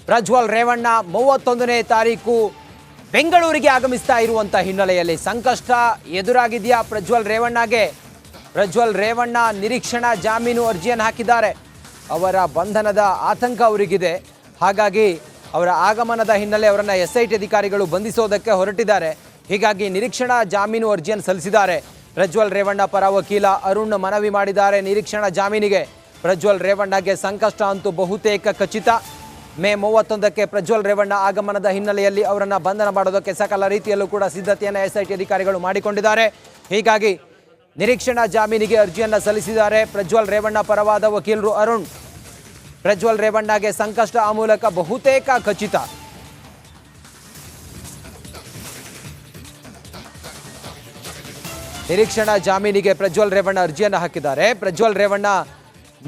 ಪ್ರಜ್ವಲ್ ರೇವಣ್ಣ 31ನೇ ತಾರೀಕು ಬೆಂಗಳೂರಿಗೆ ಆಗಮಿಸ್ತಾ ಇರುವಂತ ಹಿನ್ನೆಲೆಯಲ್ಲಿ ಸಂಕಷ್ಟ ಎದುರಾಗಿದೆಯಾ ಪ್ರಜ್ವಲ್ ರೇವಣ್ಣಗೆ? ಪ್ರಜ್ವಲ್ ರೇವಣ್ಣ ನಿರೀಕ್ಷಣಾ ಜಾಮೀನು ಅರ್ಜಿಯನ್ನು ಹಾಕಿದ್ದಾರೆ. ಅವರ ಬಂಧನದ ಆತಂಕ ಅವರಿಗಿದೆ. ಹಾಗಾಗಿ ಅವರ ಆಗಮನದ ಹಿನ್ನೆಲೆ ಅವರನ್ನು SIT ಅಧಿಕಾರಿಗಳು ಬಂಧಿಸೋದಕ್ಕೆ ಹೊರಟಿದ್ದಾರೆ. ಹೀಗಾಗಿ ನಿರೀಕ್ಷಣಾ ಜಾಮೀನು ಅರ್ಜಿಯನ್ನು ಸಲ್ಲಿಸಿದ್ದಾರೆ. ಪ್ರಜ್ವಲ್ ರೇವಣ್ಣ ಪರ ವಕೀಲ ಅರುಣ್ ಮನವಿ ಮಾಡಿದ್ದಾರೆ ನಿರೀಕ್ಷಣಾ ಜಾಮೀನಿಗೆ. ಪ್ರಜ್ವಲ್ ರೇವಣ್ಣಗೆ ಸಂಕಷ್ಟ ಅಂತೂ ಬಹುತೇಕ ಖಚಿತ. ಮೇ 31ಕ್ಕೆ ಪ್ರಜ್ವಲ್ ರೇವಣ್ಣ ಆಗಮನದ ಹಿನ್ನೆಲೆಯಲ್ಲಿ ಅವರನ್ನು ಬಂಧನ ಮಾಡೋದಕ್ಕೆ ಸಕಲ ರೀತಿಯಲ್ಲೂ ಕೂಡ ಸಿದ್ಧತೆಯನ್ನು SIT ಅಧಿಕಾರಿಗಳು ಮಾಡಿಕೊಂಡಿದ್ದಾರೆ. ಹೀಗಾಗಿ ನಿರೀಕ್ಷಣಾ ಜಾಮೀನಿಗೆ ಅರ್ಜಿಯನ್ನು ಸಲ್ಲಿಸಿದ್ದಾರೆ ಪ್ರಜ್ವಲ್ ರೇವಣ್ಣ ಪರವಾದ ವಕೀಲರು ಅರುಣ್. ಪ್ರಜ್ವಲ್ ರೇವಣ್ಣಗೆ ಸಂಕಷ್ಟ ಆ ಮೂಲಕ ಬಹುತೇಕ ಖಚಿತ. ನಿರೀಕ್ಷಣಾ ಜಾಮೀನಿಗೆ ಪ್ರಜ್ವಲ್ ರೇವಣ್ಣ ಅರ್ಜಿಯನ್ನು ಹಾಕಿದ್ದಾರೆ. ಪ್ರಜ್ವಲ್ ರೇವಣ್ಣ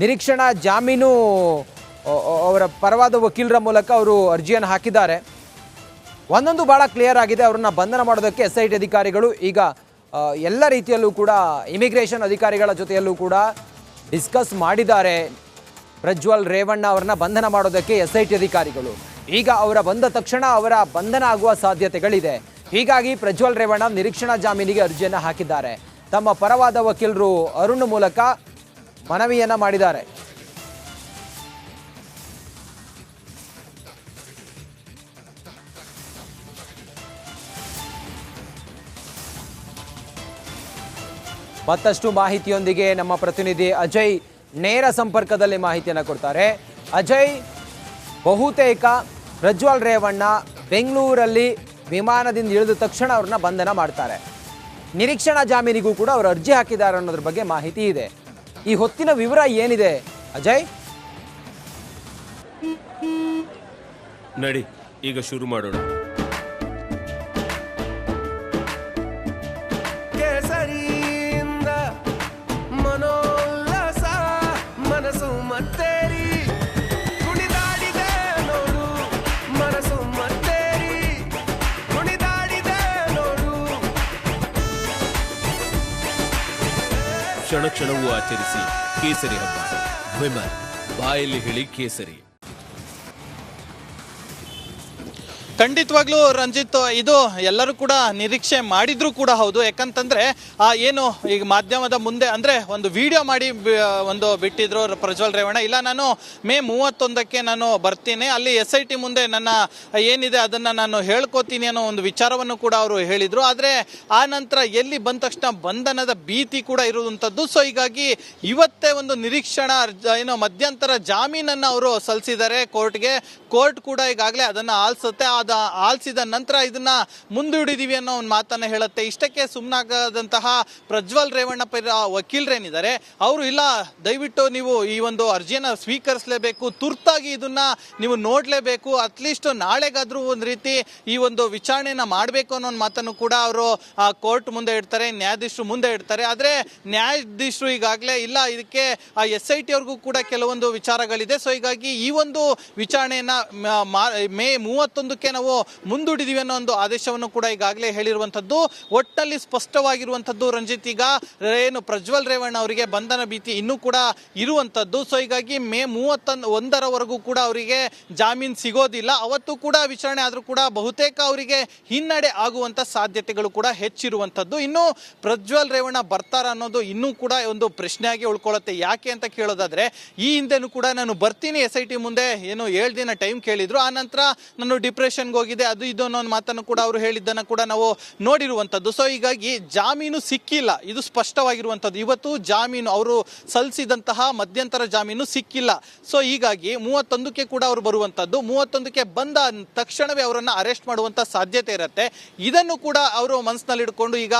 ನಿರೀಕ್ಷಣಾ ಜಾಮೀನು ಅವರ ಪರವಾದ ವಕೀಲರ ಮೂಲಕ ಅವರು ಅರ್ಜಿಯನ್ನು ಹಾಕಿದ್ದಾರೆ. ಒಂದೊಂದು ಭಾಳ ಕ್ಲಿಯರ್ ಆಗಿದೆ. ಅವರನ್ನು ಬಂಧನ ಮಾಡೋದಕ್ಕೆ SIT ಅಧಿಕಾರಿಗಳು ಈಗ ಎಲ್ಲ ರೀತಿಯಲ್ಲೂ ಕೂಡ ಇಮಿಗ್ರೇಷನ್ ಅಧಿಕಾರಿಗಳ ಜೊತೆಯಲ್ಲೂ ಕೂಡ ಡಿಸ್ಕಸ್ ಮಾಡಿದ್ದಾರೆ. ಪ್ರಜ್ವಲ್ ರೇವಣ್ಣ ಅವರನ್ನ ಬಂಧನ ಮಾಡೋದಕ್ಕೆ SIT ಅಧಿಕಾರಿಗಳು ಈಗ ಅವರ ಬಂದ ತಕ್ಷಣ ಅವರ ಬಂಧನ ಆಗುವ ಸಾಧ್ಯತೆಗಳಿದೆ. ಹೀಗಾಗಿ ಪ್ರಜ್ವಲ್ ರೇವಣ್ಣ ನಿರೀಕ್ಷಣಾ ಜಾಮೀನಿಗೆ ಅರ್ಜಿಯನ್ನು ಹಾಕಿದ್ದಾರೆ. ತಮ್ಮ ಪರವಾದ ವಕೀಲರು ಅರುಣ್ ಮೂಲಕ ಮನವಿಯನ್ನ ಮಾಡಿದ್ದಾರೆ. ಮತ್ತಷ್ಟು ಮಾಹಿತಿಯೊಂದಿಗೆ ನಮ್ಮ ಪ್ರತಿನಿಧಿ ಅಜಯ್ ನೇರ ಸಂಪರ್ಕದಲ್ಲಿ ಮಾಹಿತಿಯನ್ನು ಕೊಡ್ತಾರೆ. ಅಜಯ್, ಬಹುತೇಕ ಪ್ರಜ್ವಲ್ ರೇವಣ್ಣ ಬೆಂಗಳೂರಲ್ಲಿ ವಿಮಾನದಿಂದ ಇಳಿದ ತಕ್ಷಣ ಅವ್ರನ್ನ ಬಂಧನ ಮಾಡ್ತಾರೆ. ನಿರೀಕ್ಷಣಾ ಜಾಮೀನಿಗೂ ಕೂಡ ಅವರು ಅರ್ಜಿ ಹಾಕಿದ್ದಾರೆ ಅನ್ನೋದ್ರ ಬಗ್ಗೆ ಮಾಹಿತಿ ಇದೆ. ಈ ಹೊತ್ತಿನ ವಿವರ ಏನಿದೆ ಅಜಯ್? ನಡಿ ಈಗ ಶುರು ಮಾಡೋಣ. ಕ್ಷಣ ಕ್ಷಣವೂ ಆಚರಿಸಿ ಕೇಸರಿ ಹಬ್ಬ. ವಿಮಲ್ ಬಾಯಲ್ಲಿ ಹೇಳಿ ಕೇಸರಿ. ಖಂಡಿತವಾಗ್ಲೂ ರಂಜಿತ್, ಇದು ಎಲ್ಲರೂ ಕೂಡ ನಿರೀಕ್ಷೆ ಮಾಡಿದ್ರು ಕೂಡ ಹೌದು. ಯಾಕಂತಂದ್ರೆ ಏನು ಈಗ ಮಾಧ್ಯಮದ ಮುಂದೆ ಅಂದ್ರೆ ಒಂದು ವಿಡಿಯೋ ಮಾಡಿ ಒಂದು ಬಿಟ್ಟಿದ್ರು ಪ್ರಜ್ವಲ್ ರೇವಣ್ಣ. ಇಲ್ಲ, ನಾನು ಮೇ 31ಕ್ಕೆ ನಾನು ಬರ್ತೀನಿ, ಅಲ್ಲಿ SIT ಮುಂದೆ ನನ್ನ ಏನಿದೆ ಅದನ್ನ ನಾನು ಹೇಳ್ಕೊತೀನಿ ಅನ್ನೋ ಒಂದು ವಿಚಾರವನ್ನು ಕೂಡ ಅವರು ಹೇಳಿದ್ರು. ಆದ್ರೆ ಆ ನಂತರ ಎಲ್ಲಿ ಬಂದ ತಕ್ಷಣ ಬಂಧನದ ಭೀತಿ ಕೂಡ ಇರುವಂತದ್ದು. ಸೊ ಹೀಗಾಗಿ ಇವತ್ತೇ ಒಂದು ನಿರೀಕ್ಷಣಾ ಏನೋ ಮಧ್ಯಂತರ ಜಾಮೀನನ್ನು ಅವರು ಸಲ್ಲಿಸಿದ್ದಾರೆ ಕೋರ್ಟ್ಗೆ. ಕೋರ್ಟ್ ಕೂಡ ಈಗಾಗಲೇ ಅದನ್ನ ಆಲಿಸುತ್ತೆ. ಆಲಿಸಿದ ನಂತರ ಇದನ್ನ ಮುಂದೂಡಿದೀವಿ ಅನ್ನೋ ಒಂದು ಮಾತನ್ನ ಹೇಳುತ್ತೆ. ಇಷ್ಟಕ್ಕೆ ಸುಮ್ಮನಾಗದಂತಹ ಪ್ರಜ್ವಲ್ ರೇವಣ್ಣ ಪರ ವಕೀಲರೇನಿದ್ದಾರೆ ಅವರು, ಇಲ್ಲ ದಯವಿಟ್ಟು ನೀವು ಈ ಒಂದು ಅರ್ಜಿಯನ್ನ ಸ್ವೀಕರಿಸಲೇಬೇಕು, ತುರ್ತಾಗಿ ಇದನ್ನ ನೀವು ನೋಡ್ಲೇಬೇಕು, ಅಟ್ಲೀಸ್ಟ್ ನಾಳೆಗಾದ್ರೂ ಒಂದು ರೀತಿ ಈ ಒಂದು ವಿಚಾರಣೆಯನ್ನ ಮಾಡಬೇಕು ಅನ್ನೋ ಒಂದು ಮಾತನ್ನು ಕೂಡ ಅವರು ಕೋರ್ಟ್ ಮುಂದೆ ಇಡ್ತಾರೆ, ನ್ಯಾಯಾಧೀಶರು ಮುಂದೆ ಇಡ್ತಾರೆ. ಆದ್ರೆ ನ್ಯಾಯಾಧೀಶರು ಈಗಾಗಲೇ ಇಲ್ಲ, ಇದಕ್ಕೆ SIT ಅವ್ರಿಗೂ ಕೂಡ ಕೆಲವೊಂದು ವಿಚಾರಗಳಿದೆ. ಸೊ ಹೀಗಾಗಿ ಈ ಒಂದು ವಿಚಾರಣೆಯನ್ನ ಮೇ 31ಕ್ಕೆ ನಾವು ಮುಂದೂಡಿದೀವಿ ಅನ್ನೋ ಒಂದು ಆದೇಶವನ್ನು ಕೂಡ ಈಗಾಗಲೇ ಹೇಳಿರುವಂತದ್ದು. ಒಟ್ಟಲ್ಲಿ ಸ್ಪಷ್ಟವಾಗಿರುವಂತದ್ದು ರಂಜಿತ್, ಈಗ ಏನು ಪ್ರಜ್ವಲ್ ರೇವಣ್ಣ ಅವರಿಗೆ ಬಂಧನ ಭೀತಿ ಇನ್ನೂ ಕೂಡ ಇರುವಂತದ್ದು. ಸೊ ಹೀಗಾಗಿ ಮೇ 31ರವರೆಗೂ ಕೂಡ ಅವರಿಗೆ ಜಾಮೀನು ಸಿಗೋದಿಲ್ಲ. ಅವತ್ತು ಕೂಡ ವಿಚಾರಣೆ ಆದ್ರೂ ಕೂಡ ಬಹುತೇಕ ಅವರಿಗೆ ಹಿನ್ನಡೆ ಆಗುವಂತ ಸಾಧ್ಯತೆಗಳು ಕೂಡ ಹೆಚ್ಚಿರುವಂತದ್ದು. ಇನ್ನು ಪ್ರಜ್ವಲ್ ರೇವಣ್ಣ ಬರ್ತಾರ ಅನ್ನೋದು ಇನ್ನೂ ಕೂಡ ಒಂದು ಪ್ರಶ್ನೆಯಾಗಿ ಉಳ್ಕೊಳ್ಳುತ್ತೆ. ಯಾಕೆ ಅಂತ ಕೇಳೋದಾದ್ರೆ, ಈ ಹಿಂದೆನೂ ಕೂಡ ನಾನು ಬರ್ತೀನಿ SIT ಮುಂದೆ ಏನು 7 ದಿನ ಟೈಮ್ ಕೇಳಿದ್ರು, ಆ ನಂತರ ನಾನು ಡಿಪ್ರೆಷನ್ಗೆ ಹೋಗಿದೆ, ಅದು ಇದು ಅನ್ನೋ ಒಂದು ಮಾತನ್ನು ಕೂಡ ಅವರು ಹೇಳಿದ್ದನ್ನು ಕೂಡ ನಾವು ನೋಡಿರುವಂಥದ್ದು. ಸೊ ಹೀಗಾಗಿ ಜಾಮೀನು ಸಿಕ್ಕಿಲ್ಲ, ಇದು ಸ್ಪಷ್ಟವಾಗಿರುವಂಥದ್ದು. ಇವತ್ತು ಜಾಮೀನು ಅವರು ಸಲ್ಲಿಸಿದಂತಹ ಮಧ್ಯಂತರ ಜಾಮೀನು ಸಿಕ್ಕಿಲ್ಲ. ಸೊ ಹೀಗಾಗಿ 31ಕ್ಕೆ ಕೂಡ ಅವರು ಬರುವಂಥದ್ದು. 31ಕ್ಕೆ ಬಂದ ತಕ್ಷಣವೇ ಅವರನ್ನು ಅರೆಸ್ಟ್ ಮಾಡುವಂಥ ಸಾಧ್ಯತೆ ಇರುತ್ತೆ. ಇದನ್ನು ಕೂಡ ಅವರು ಮನಸ್ಸಿನಲ್ಲಿ ಇಟ್ಕೊಂಡು ಈಗ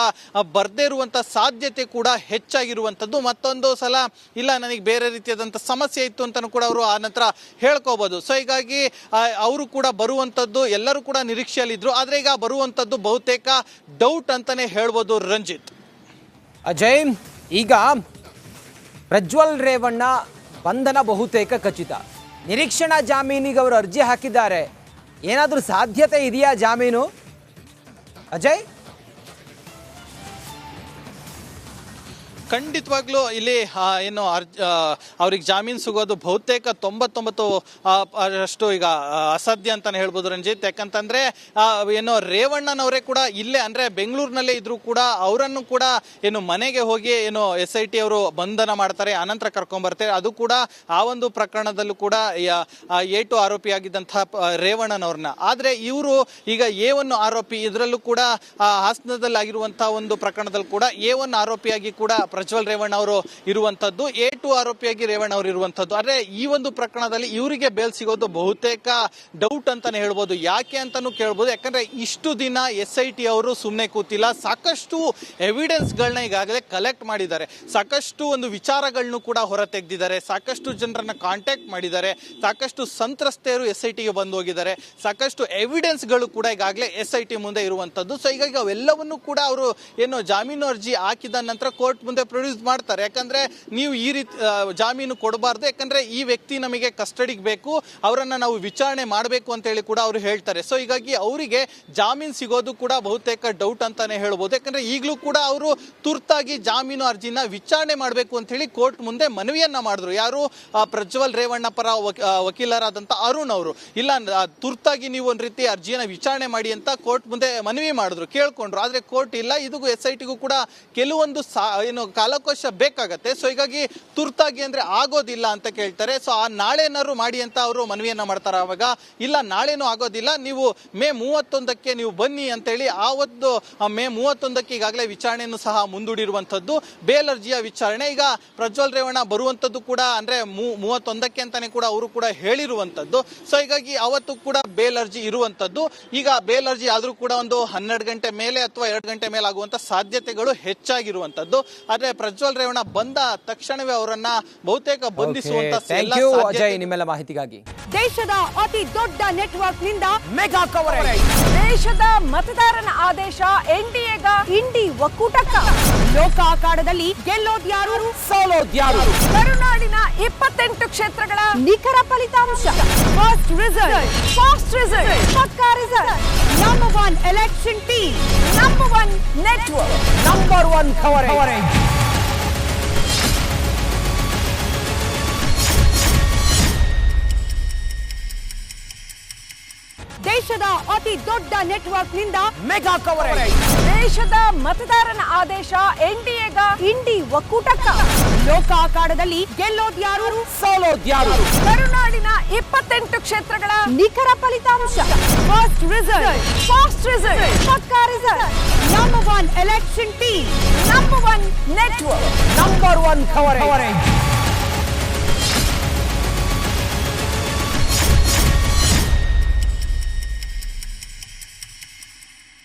ಬರ್ದೇ ಇರುವಂಥ ಸಾಧ್ಯತೆ ಕೂಡ ಹೆಚ್ಚಾಗಿರುವಂಥದ್ದು. ಮತ್ತೊಂದು ಸಲ ಇಲ್ಲ, ನನಗೆ ಬೇರೆ ರೀತಿಯಾದಂಥ ಸಮಸ್ಯೆ ಇತ್ತು ಅಂತಲೂ ಕೂಡ ಅವರು ಆ ನಂತರ ಹೇಳ್ಕೋಬಹುದು. ಸೊ ಹೀಗಾಗಿ ಅವರು ಕೂಡ ಬರುವಂಥದ್ದು ಎಲ್ಲರೂ ಕೂಡ ನಿರೀಕ್ಷೆಯಲ್ಲಿದ್ರು. ಆದ್ರೆ ಈಗ ಬರುವಂಥದ್ದು ಬಹುತೇಕ ಡೌಟ್ ಅಂತಾನೆ ಹೇಳ್ಬೋದು ರಂಜಿತ್. ಅಜಯ್, ಈಗ ಪ್ರಜ್ವಲ್ ರೇವಣ್ಣ ಬಂಧನ ಬಹುತೇಕ ಖಚಿತ. ನಿರೀಕ್ಷಣಾ ಜಾಮೀನಿಗೆ ಅವರು ಅರ್ಜಿ ಹಾಕಿದ್ದಾರೆ. ಏನಾದರೂ ಸಾಧ್ಯತೆ ಇದೆಯಾ ಜಾಮೀನು ಅಜಯ್? ಖಂಡಿತವಾಗ್ಲೂ ಇಲ್ಲಿ ಏನು ಅವ್ರಿಗೆ ಜಾಮೀನು ಸಿಗೋದು ಬಹುತೇಕ 99 ಅಷ್ಟು ಈಗ ಅಸಾಧ್ಯ ಅಂತಾನೆ ಹೇಳ್ಬೋದು ರಂಜಿತ್. ಯಾಕಂತಂದ್ರೆ ಏನು ರೇವಣ್ಣನವರೇ ಕೂಡ ಇಲ್ಲೇ ಅಂದ್ರೆ ಬೆಂಗಳೂರಿನಲ್ಲೇ ಇದ್ರು ಕೂಡ ಅವರನ್ನು ಕೂಡ ಏನು ಮನೆಗೆ ಹೋಗಿ ಏನು SIT ಅವರು ಬಂಧನ ಮಾಡ್ತಾರೆ, ಅನಂತರ ಕರ್ಕೊಂಡ್ ಬರ್ತಾರೆ. ಅದು ಕೂಡ ಆ ಒಂದು ಪ್ರಕರಣದಲ್ಲೂ ಕೂಡ A2 ಆರೋಪಿಯಾಗಿದ್ದಂತಹ ರೇವಣ್ಣನವ್ರನ್ನ. ಆದ್ರೆ ಇವರು ಈಗ A1 ಆರೋಪಿ, ಇದರಲ್ಲೂ ಕೂಡ ಹಾಸನದಲ್ಲಿ ಆಗಿರುವಂತಹ ಒಂದು ಪ್ರಕರಣದಲ್ಲಿ ಕೂಡ A1 ಆರೋಪಿಯಾಗಿ ಕೂಡ ಪ್ರಜ್ವಲ್ ರೇವಣ್ಣ ಅವರು ಇರುವಂತದ್ದು, A2 ಆರೋಪಿಯಾಗಿ ರೇವಣ್ಣ ಅವರು ಇರುವಂತದ್ದು. ಆದ್ರೆ ಈ ಒಂದು ಪ್ರಕರಣದಲ್ಲಿ ಇವರಿಗೆ ಬೇಲ್ ಸಿಗೋದು ಬಹುತೇಕ ಡೌಟ್ ಅಂತಾನೆ ಹೇಳ್ಬೋದು. ಯಾಕೆ ಅಂತಾನು ಕೇಳ್ಬೋದು. ಯಾಕಂದ್ರೆ ಇಷ್ಟು ದಿನ SIT ಅವರು ಸುಮ್ಮನೆ ಕೂತಿಲ್ಲ, ಸಾಕಷ್ಟು ಎವಿಡೆನ್ಸ್ ಗಳನ್ನ ಈಗಾಗಲೇ ಕಲೆಕ್ಟ್ ಮಾಡಿದ್ದಾರೆ, ಸಾಕಷ್ಟು ಒಂದು ವಿಚಾರಗಳನ್ನು ಕೂಡ ಹೊರ ತೆಗೆದಿದ್ದಾರೆ, ಸಾಕಷ್ಟು ಜನರನ್ನ ಕಾಂಟ್ಯಾಕ್ಟ್ ಮಾಡಿದ್ದಾರೆ, ಸಾಕಷ್ಟು ಸಂತ್ರಸ್ತೆಯರು SITಗೆ ಬಂದು ಹೋಗಿದ್ದಾರೆ, ಸಾಕಷ್ಟು ಎವಿಡೆನ್ಸ್ ಗಳು ಕೂಡ ಈಗಾಗಲೇ SIT ಮುಂದೆ ಇರುವಂತದ್ದು. ಸೊ ಹೀಗಾಗಿ ಅವೆಲ್ಲವನ್ನು ಕೂಡ ಅವರು ಏನು ಜಾಮೀನು ಅರ್ಜಿ ಹಾಕಿದ ನಂತರ ಕೋರ್ಟ್ ಮುಂದೆ ಪ್ರೊಡ್ಯೂಸ್ ಮಾಡ್ತಾರೆ. ಯಾಕಂದ್ರೆ ನೀವು ಈ ರೀತಿ ಜಾಮೀನು ಕೊಡಬಾರ್ದು, ಯಾಕಂದ್ರೆ ಈ ವ್ಯಕ್ತಿ ನಮಗೆ ಕಸ್ಟಡಿಗೆ ಬೇಕು, ಅವರನ್ನ ನಾವು ವಿಚಾರಣೆ ಮಾಡಬೇಕು ಅಂತ ಹೇಳಿ ಕೂಡ ಅವರು ಹೇಳ್ತಾರೆ. ಸೊ ಹೀಗಾಗಿ ಅವರಿಗೆ ಜಾಮೀನು ಸಿಗೋದು ಕೂಡ ಬಹುತೇಕ ಡೌಟ್ ಅಂತಾನೆ ಹೇಳ್ಬೋದು. ಯಾಕಂದ್ರೆ ಈಗಲೂ ಕೂಡ ಅವರು ತುರ್ತಾಗಿ ಜಾಮೀನು ಅರ್ಜಿನ ವಿಚಾರಣೆ ಮಾಡಬೇಕು ಅಂತ ಹೇಳಿ ಕೋರ್ಟ್ ಮುಂದೆ ಮನವಿಯನ್ನ ಮಾಡಿದ್ರು. ಯಾರು ಪ್ರಜ್ವಲ್ ರೇವಣ್ಣ ಪರ ವಕೀಲರಾದಂತ ಅರುಣ್ ಅವರು. ಇಲ್ಲ, ತುರ್ತಾಗಿ ನೀವು ಒಂದ್ ರೀತಿ ಅರ್ಜಿಯನ್ನ ವಿಚಾರಣೆ ಮಾಡಿ ಅಂತ ಕೋರ್ಟ್ ಮುಂದೆ ಮನವಿ ಮಾಡಿದ್ರು, ಕೇಳ್ಕೊಂಡ್ರು. ಆದ್ರೆ ಕೋರ್ಟ್ ಇಲ್ಲ, ಇದಕ್ಕೂ SITಗೂ ಕೂಡ ಕೆಲವೊಂದು ಏನು ಕಾಲಕೋಶ ಬೇಕಾಗತ್ತೆ. ಸೊ ಹೀಗಾಗಿ ತುರ್ತಾಗಿ ಅಂದ್ರೆ ಆಗೋದಿಲ್ಲ ಅಂತ ಕೇಳ್ತಾರೆ. ಸೊ ಆ ನಾಳೆನಾರು ಮಾಡಿ ಅಂತ ಅವರು ಮನವಿಯನ್ನ ಮಾಡ್ತಾರೆ. ಅವಾಗ ಇಲ್ಲ, ನಾಳೆನೂ ಆಗೋದಿಲ್ಲ, ನೀವು ಮೇ 31ಕ್ಕೆ ನೀವು ಬನ್ನಿ ಅಂತ ಹೇಳಿ ಆವತ್ತು ಮೇ 31ಕ್ಕೆ ಈಗಾಗಲೇ ವಿಚಾರಣೆಯನ್ನು ಸಹ ಮುಂದೂಡಿರುವಂತದ್ದು. ಬೇಲ್ ಅರ್ಜಿಯ ವಿಚಾರಣೆ ಈಗ ಪ್ರಜ್ವಲ್ ರೇವಣ್ಣ ಬರುವಂತದ್ದು ಕೂಡ ಅಂದ್ರೆ 31ಕ್ಕೆ ಅಂತಾನೆ ಕೂಡ ಅವರು ಕೂಡ ಹೇಳಿರುವಂತದ್ದು. ಸೊ ಹೀಗಾಗಿ ಅವತ್ತು ಕೂಡ ಬೇಲ್ ಅರ್ಜಿ ಇರುವಂತದ್ದು. ಈಗ ಬೇಲ್ ಅರ್ಜಿ ಆದ್ರೂ ಕೂಡ ಒಂದು 12 ಗಂಟೆ ಮೇಲೆ ಅಥವಾ 2 ಗಂಟೆ ಮೇಲೆ ಆಗುವಂತ ಸಾಧ್ಯತೆಗಳು ಹೆಚ್ಚಾಗಿರುವಂತದ್ದು. ಆದ್ರೆ ಪ್ರಜ್ವಲ್ ರೇವಣ್ಣ ಬಂದ ತಕ್ಷಣವೇ ಅವರನ್ನ ಬಹುತೇಕ ಬಂಧಿಸುವಂತ ಅಜಯ್, ನಿಮ್ಮೆಲ್ಲ ಮಾಹಿತಿಗಾಗಿ. ದೇಶದ ಅತಿ ದೊಡ್ಡ ನೆಟ್ವರ್ಕ್ ನಿಂದ ಮೆಗಾ ಕವರೇಜ್. ದೇಶದ ಮತದಾರನ ಆದೇಶ NDAಗ ಇಂಡಿ ಒಕ್ಕೂಟಕ್ಕ. ಲೋಕ ಅಖಾಡದಲ್ಲಿ ಗೆಲ್ಲೋದ್ಯಾರು ಸೋಲೋದ್ಯಾರು. ಕರುನಾಡಿನ 28 ಕ್ಷೇತ್ರಗಳ ನಿಖರ ಫಲಿತಾಂಶ. ಫಾಸ್ಟ್ ರಿಸಲ್ಟ್, ಪಕ್ಕಾ result. Number 1 election team, number 1 network, number 1 coverage. ದೇಶದ ಅತಿ ದೊಡ್ಡ ನೆಟ್ವರ್ಕ್ ನಿಂದ ಮೆಗಾ ಕವರೇಜ್. ದೇಶದ ಮತದಾರನ ಆದೇಶ NDAಗ ಇಂಡಿ ಒಕ್ಕೂಟಕ್ಕ. ಲೋಕ ಅಖಾಡದಲ್ಲಿ ಗೆಲ್ಲೋದ್ಯಾರು ಸೋಲೋದ್ಯಾರು. ಕರುನಾಡಿನ 28 ಕ್ಷೇತ್ರಗಳ ನಿಖರ ಫಲಿತಾಂಶ. ಫಾಸ್ಟ್ ರಿಸಲ್ಟ್, ಪಕ್ಕಾ result. Number 1 election team, number 1 network, number 1 coverage.